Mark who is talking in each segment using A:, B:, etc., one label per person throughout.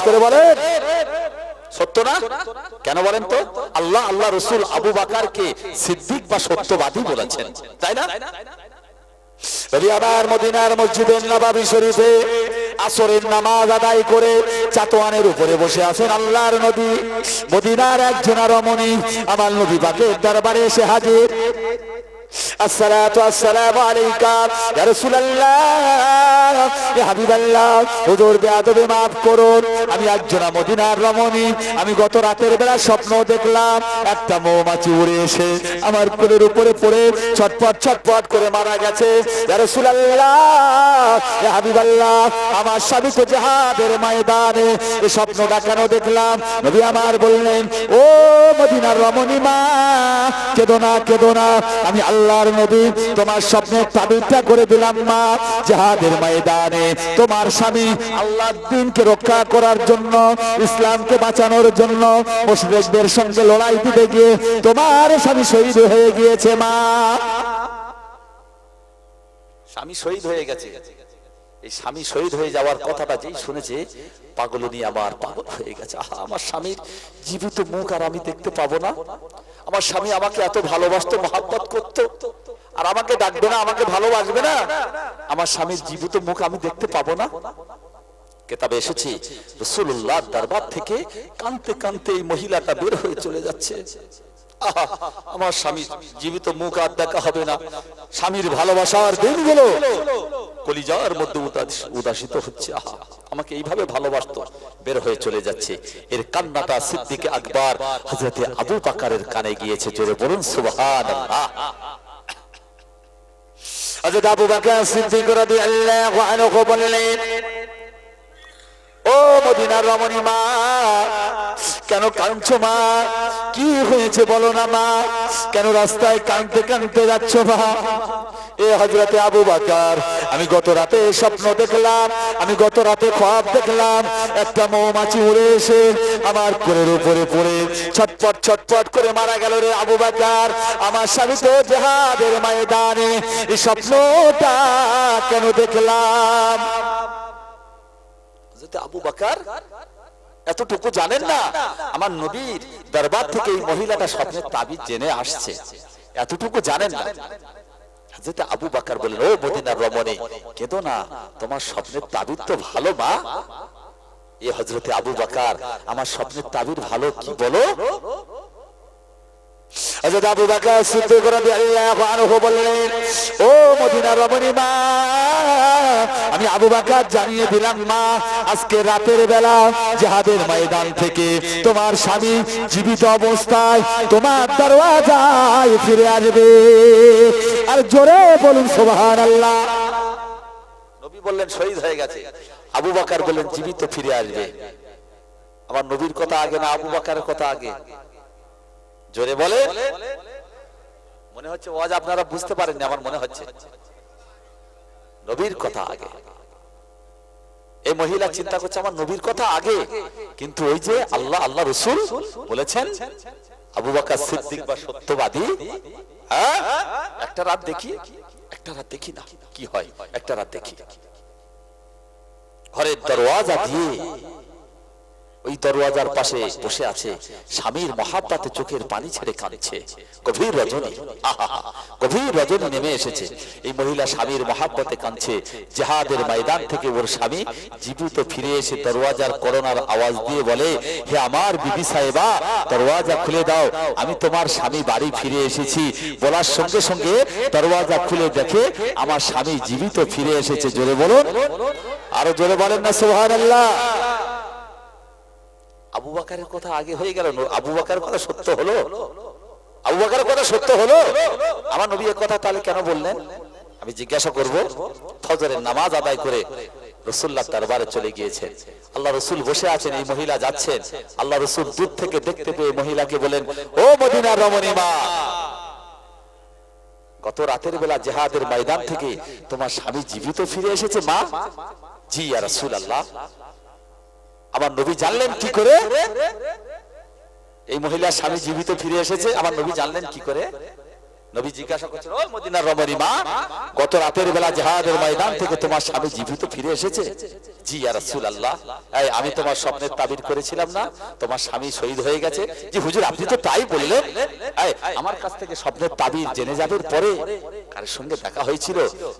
A: করে বলেন সত্য না? কেন বলেন তো? আল্লাহ আল্লাহ রসুল আবু বকরকে সিদ্দিক বা সত্যবাদী বলেছেন, তাই না? আবার মদিনার মসজিদে নববী শরীফে আসরের নামাজ আদায় করে চাতওয়ানের উপরে বসে আছেন আল্লাহর নবী। মদিনার একজন রমণী আমার নবী পাকের দরবারে এসে হাজির। আসসালাতু আসসালামু আলাইকা ইয়া রাসূলুল্লাহ, ইয়া হাবিবাল্লাহ, হুজুর বেয়াদবি maaf করুন, আমি একজন মদিনার রমণী। আমি গত রাতের বেলা স্বপ্ন দেখলাম একটা মৌমাছি উড়ে এসে আমার কোলের উপরে পড়ে ছটফট ছটফট করে মারা গেছে। ইয়া রাসূলুল্লাহ, ইয়া হাবিবাল্লাহ, আমার স্বামী তো জিহাদের ময়দানে। এই স্বপ্নটা কেন দেখলাম? নবী আমার বললেন, ও মদিনার রমণী মা, কেঁদো না কেঁদো না, আমি আল্লাহর নবী তোমার স্বপ্নের তাবিরটা করে দিলাম মা। জিহাদের ময়দানে তোমার স্বামী আল্লাহর দ্বীনকে রক্ষা করার জন্য, ইসলামকে বাঁচানোর জন্য মুশরিকদের সঙ্গে লড়াই দিতে গিয়ে তোমার স্বামী শহীদ হয়ে গিয়েছে মা। স্বামী শহীদ হয়ে গেছে। এই স্বামী শহীদ হয়ে যাওয়ার কথাটা যেই শুনেছে পাগলনি আমার পাগল হয়ে গেছে। আমার স্বামীর জীবিত মুখ আর আমি দেখতে পাবো না? আমার স্বামী আমাকে এত ভালোবাসতো, মহব্বত করতো, আর আমাকে ডাকবে না, আমাকে ভালোবাসবে না? আমার স্বামীর জীবিত মুখ আমি দেখতে পাবো না? কিতাবে এসেছে রাসূলুল্লাহর দরবার থেকে কাঁদতে কাঁদতে এই মহিলাটা বের হয়ে চলে যাচ্ছে। আমার স্বামীর জীবিত মুখ আর দেখা হবে না। স্বামীর ভালোবাসার দিনগুলো কলিজার মধ্যে উদাসিত হচ্ছে। আমাকে এইভাবে ভালোবাসতো, বের হয়ে চলে যাচ্ছে। এর কান্নাটা সিদ্দিক আকবর হযরতে আবু বকরের কানে গিয়েছে। জোরে বলুন সুবহানাল্লাহ। হযরত আবু বকর সিদ্দিক রাদিয়াল্লাহু আনহু বললেন, ও মদিনার রমণী মা, কেন কাঁদছো মা? কি হয়েছে বলো না মা? কেন রাস্তায় কাঁদতে কাঁদতে যাচ্ছ মা? এ হযরতে আবু বকর, আমি গত রাতে স্বপ্ন দেখলাম, আমি গত রাতে খ্বাব দেখলাম একটা মৌমাছি উড়ে এসে আমার কোলের উপরে পড়ে ছটফট ছটফট করে মারা গেল রে আবু বকর। আমার স্বামী তো জিহাদের ময়দানে। এই স্বপ্নটা কেন দেখলাম? হযরতে আবু বকর এতটুকু জানেন না, আমার নবীর দরবার থেকে এই মহিলাটা স্বপ্নের তাবিজ জেনে আসছে, এতটুকু জানেন না। হযরত আবু বকর বললেন, ও মদিনার রমণী, কেঁদো না, তোমার স্বপ্নের তাবিজ তো ভালো মা। এ হযরত আবু বকর, আমার স্বপ্নের তাবিজ ভালো, কি বলো? হযরত আবু বকর সিদ্দিক রাদিয়াল্লাহু আনহু বললেন, ও মদিনার রমণী মা, আমি আবু বকর জানিয়ে দিলাম মা, আজকে রাতের বেলা জিহাদের ময়দান থেকে তোমার স্বামী জীবিত অবস্থায় তোমার দরওয়াজায় ফিরে আসবে। আর জোরে বলুন সুবহানাল্লাহ। নবী বললেন শহীদ হয়ে গেছে, আবু বকর বললেন জীবিত ফিরে আসবে। আমার নবীর কথা আগে না আবু বকরের কথা আগে? জোরে বলে। মনে হচ্ছে ওয়াজ আপনারা বুঝতে পারেননি, আমার মনে হচ্ছে নবীর কথা আগে। এই মহিলা চিন্তা করছে আমার নবীর কথা আগে, কিন্তু ওই যে আল্লাহ আল্লাহ রাসূল বলেছেন আবু বকর সিদ্দিক বা সত্যবাদী। একটা রাত দেখি, একটা রাত দেখি না কি হয়, একটা রাত দেখি। ঘরের দরওয়াজা দিয়ে ওই দরওয়াজার পাশে বসে আছে, স্বামীর মহাব্বতে চোখের পানি ছেড়ে কাঁদছে। গভীর রজনী, গভীর রজনী নেমে এসেছে। এই মহিলা স্বামীর মহাব্বতে কাঁদছে। জিহাদের ময়দান থেকে ওর স্বামী জীবিত ফিরে এসে দরওয়াজার করোনার আওয়াজ দিয়ে বলে, হে আমার বিবি সাহেবা, দরওয়াজা খুলে দাও, আমি তোমার স্বামী বাড়ি ফিরে এসেছি। বলার সঙ্গে সঙ্গে দরওয়াজা খুলে দেখে আমার স্বামী জীবিত ফিরে এসেছে। জোরে বলুন, আরো জোরে বলেন না সুবহানাল্লাহ। আবু বকরের কথা আগে হয়ে গেল, আবু বকরের কথা সত্য হলো, আবু বকরের কথা সত্য হলো। আমার নবী এই কথা তাহলে কেন বললেন? আমি জিজ্ঞাসা করব। ফজরের নামাজ আদায় করে রাসূলুল্লাহর দরবারে চলে গিয়েছেন। আল্লাহ রাসূল বসে আছেন, এই মহিলা যাচ্ছেন। আল্লাহ রাসূল দূর থেকে দেখতে পেয়ে মহিলাকে বলেন, ও মদিনার রমণী মা, গত রাতের বেলা জিহাদের ময়দান থেকে তোমার স্বামী জীবিত ফিরে এসেছে মা। জি ইয়া রাসূলুল্লাহ। আমার নবী জানলেন কি করে এই মহিলার স্বামী জীবিত ফিরে এসেছে? আমার নবী জানলেন কি করে? নবী জিজ্ঞাসা করছেন, ও মদিনার রমণী মা, গত রাতের বেলা জিহাদের ময়দান থেকে তোমার স্বামী জীবিত ফিরে এসেছে? জি ইয়া রাসূলুল্লাহ, এই আমি তোমার স্বপ্নের তাবির করেছিলাম না তোমার স্বামী শহীদ হয়ে গেছে? জি হুজুর, আপনি তো তাই বললেন। এই আমার কাছ থেকে স্বপ্নের তাবির জেনে যাবার পরে কার সঙ্গে দেখা হয়েছিল?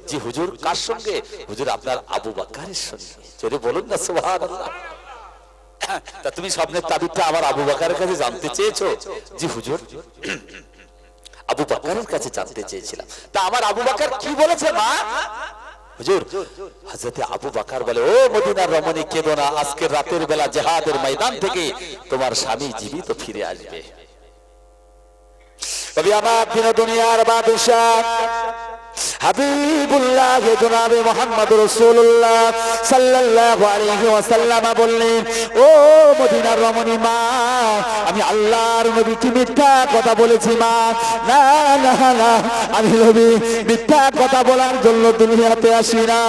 A: জি হুজুর। কার সঙ্গে? হুজুর আপনার আবু বকরের সঙ্গে। জোরে বলুন না সুবহানাল্লাহ। তা তুমি স্বপ্নের তাবিরটা আমার আবু বকরের কাছে জানতে চেয়েছো? জি হুজুর, আবু বকরের কাছে জানতে চেয়েছিলাম। তা আমার আবু বকর কি বলেছে মা? হুজুর, হযরত আবু বকর বলে, ও মদিনার রমণী কেঁদো না, আজকের রাতের বেলা জিহাদের ময়দান থেকে তোমার স্বামী জীবিত ফিরে আসবে। তবে আমার দিন দুনিয়ার বাদশা হাবিবুল্লাহ জনাবে মুহাম্মদ রাসূলুল্লাহ সাল্লাল্লাহু আলাইহি ওয়াসাল্লাম বললেন, ও মদিনার রমণী মা, আমি আল্লাহর নবী কি মিথ্যা কথা বলেছি মা? না না না, আমি নবী মিথ্যা কথা বলার জন্য দুনিয়াতে আসি না।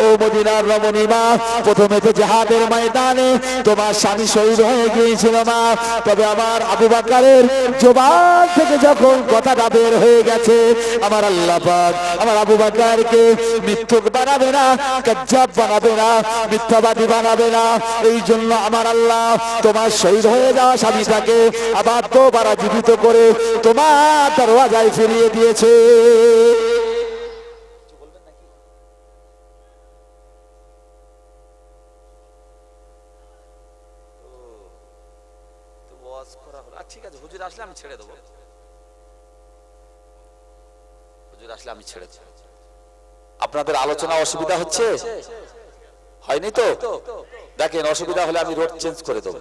A: ও মদিনার রমণী মা, প্রথমে তো জিহাদের ময়দানে তোমার স্বামী শহীদ হয়ে গিয়েছিল মা, তবে আমার আবু বকরের জবান থেকে যখন কথাটা বের হয়ে গেছে, আমার আল্লাহ পাক আমার আবু বকরকে মিথ্যুক বানাবে না, কাজ্জাব বানাবে না, মিথ্যাবাদী বানাবে না। এই জন্য আমার আল্লাহ তোমার শহীদ হয়ে যাওয়া স্বামীটাকে আবার দুবারা জীবিত করে তোমার দরওয়াজায় ফিরিয়ে দিয়েছে। ঠিক আছে হুজুর, আসলে আমি ছেড়ে দেবো। হুজুর আসলে আমি ছেড়ে দেবো। আপনাদের আলোচনা অসুবিধা হচ্ছে? হয়নি তো? দেখেন, অসুবিধা হলে আমি রোড চেঞ্জ করে দেবো।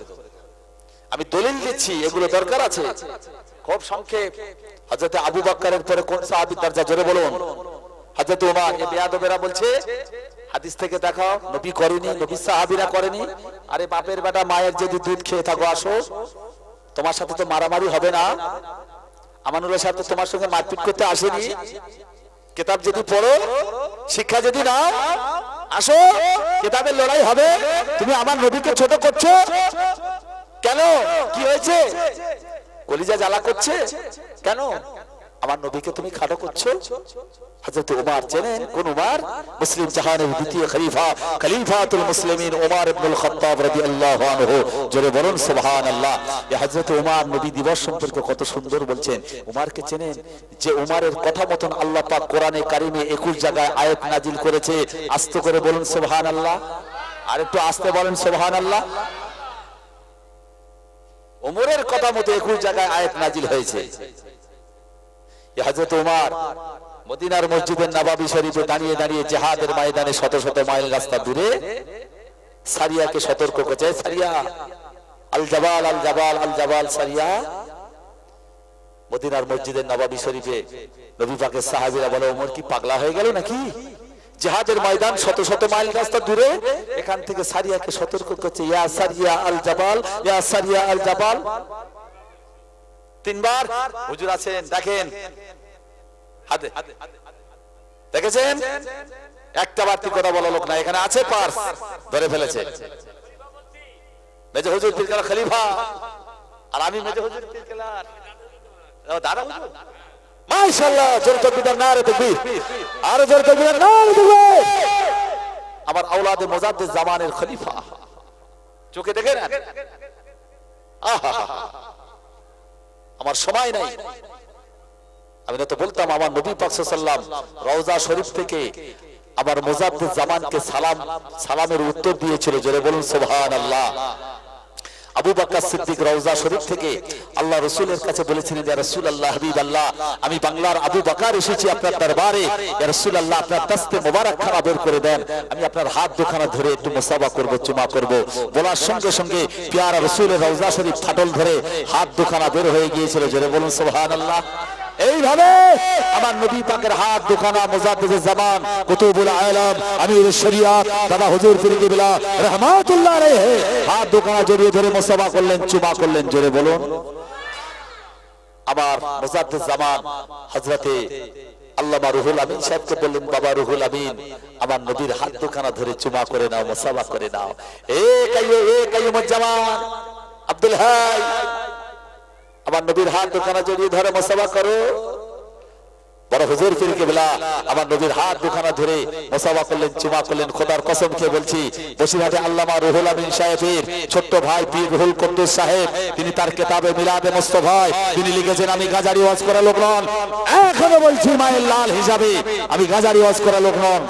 A: আমি দলিল দিচ্ছি, এগুলো দরকার আছে। খুব সংক্ষেপ। হযরত আবু বকরের পরে কোন সাহাবীর দরজা? জোরে বলুন। হযরত ওমর। এই বেয়াদবেরা বলছে হাদিস থেকে দেখাও, নবী করেনি, নবী সাহাবীরা করেনি। আরে বাপের বেটা, মায়ের যদি দুধ খেয়ে থাকো আসো, তোমার সাথে তো মারামারি হবে না। আমানুল্লাহ সাহেব তো তোমার সঙ্গে মারপিট করতে আসেনি। কিতাব যদি পড়ো, শিক্ষা যদি নাও, আসো, কিতাবের লড়াই হবে। তুমি আমার নবীকে ছোট করছো কেন? কি হয়েছে? কলিজা জ্বালা করছে কেন? আমার নবীকে তুমি খাটো করছো। হযরত ওমর চেনেন কোন ওমর? মুসলিম জাহানের দ্বিতীয় খলিফা, খলিফাতুল মুসলিমিন ওমর ইবনুল খাত্তাব রাদিয়াল্লাহু আনহু। জোরে বলুন সুবহানাল্লাহ। এই হযরত ওমর নবী দিবস সম্পর্কে কত সুন্দর বলছেন। ওমরকে চেনেন? যে ওমরের কথা মতন আল্লাহ পাক কোরআনে কারিমে 21 জায়গায় আয়াত নাজিল করেছে। আস্তে করে বলুন সুবহানাল্লাহ। আর একটু আস্তে বলেন সুবহানাল্লাহ। ওমরের কথা মতো 21 জায়গায় আয়াত নাজিল হয়েছে। হযরত ওমর মদিনার মসজিদের নববী শরীফে দাঁড়িয়ে দাঁড়িয়ে জিহাদের ময়দানে শত শত মাইল রাস্তা দূরে সারিয়াকে সতর্ক করেছে, সারিয়া আল জাবাল, আল জাবাল, আল জাবাল সারিয়া। মদিনার মসজিদের নববী শরীফে নবী পাকের সাহাবীরা বলে, ওমর কি পাগলা হয়ে গেল নাকি? জিহাদের ময়দান শত শত মাইল রাস্তা দূরে, এখান থেকে সারিয়াকে সতর্ক করছে, ইয়া সারিয়া আল জাবাল, ইয়া সারিয়া আল জাবাল। তিনবার হুজুর আছেন, দেখেন হাতে দেখেছেন? একটা বাড়তি কথা বলা লোক না এখানে আছে, পার্স ধরে ফেলেছে। মেজর হুজুর পীরকেলা খলিফা, আর আমি মেজর হুজুর পীরকেলার দাদা হুজুর। মাশাআল্লাহ, জোরে তাকবীর, নারে তাকবীর, আর জোরে তাকবীর, নারে তাকবীর। আমার আওলাদে মুজাদ্দিদ জামানের খলিফা, চোখে দেখেন। আহা, আমার সময় নাই, আমি তো বলতাম আমার নবী পাক সাল্লাল্লাহু আলাইহি ওয়াসাল্লাম রওজা শরীফ থেকে আমার মুজাদ্দিদ জামানকে সালামের উত্তর দিয়েছিল। জোরে বলুন সুবহানাল্লাহ। আবু বকর সিদ্দিক রওজা শরীফ থেকে আল্লাহ রাসূলের কাছে বলেছিলেন, ইয়া রাসূলুল্লাহ, হাবিবাল্লাহ, আমি বাংলার আবু বকর এসেছি আপনার দরবারে। ইয়া রাসূলুল্লাহ, আপনার দস্তে মোবারক খানা বের করে দেন, আমি আপনার হাত দুখানা ধরে একটু মুসাফা করব, চুমা করব। বলার সঙ্গে সঙ্গে প্যারা রাসূলের রওজা শরীফ ফাটল ধরে হাত দুখানা বের হয়ে গিয়েছিল। জোরে বলুন সুবহানাল্লাহ। এইভাবে আমার নবী পাকের হাত দুখানা মুজাদ্দিদুল জামান, কুতুবুল আলম, আমিরুশ শরিয়াত দাদা হুজুর পীর কিবলা রাহমাতুল্লাহ আলাইহি হাত দুখানা জড়িয়ে ধরে মুসাফা করলেন, চুমা করলেন। জোরে বলুন। আমার মুজাদ্দিদ জামান হযরতে আল্লামা রুহুল আমিন সাহেবকে বললেন, বাবা রুহুল আমিন, আমার নবীর হাত দুখানা ধরে চুমা করে নাও, মুসাফা করে নাও। এ কাইয়ুমুজ্জামান আব্দুল হাই, আমার নবীর হাত দুখানা জড়িয়ে ধরে মুসাফা করো। বড় হুজুর পীর কেবলা আমার নবীর হাত দুখানা ধরে মুসাফা করলেন, চুমা করলেন। খোদার কসম খেয়ে বলছি, বসিরহাটে আল্লামা রুহুল আমিন সাহেবের ছোট্ট ভাই পীর রুহুল কুদ্দুস সাহেব, তিনি তার কিতাবে মিলাদে মুস্তাফায় তিনি লিখেছেন, আমি গাজারি ওয়াজ করা লোক নন। এখনো বলছি মায়ের লাল হিসাবে, আমি গাজারি ওয়াজ করা লোক নন।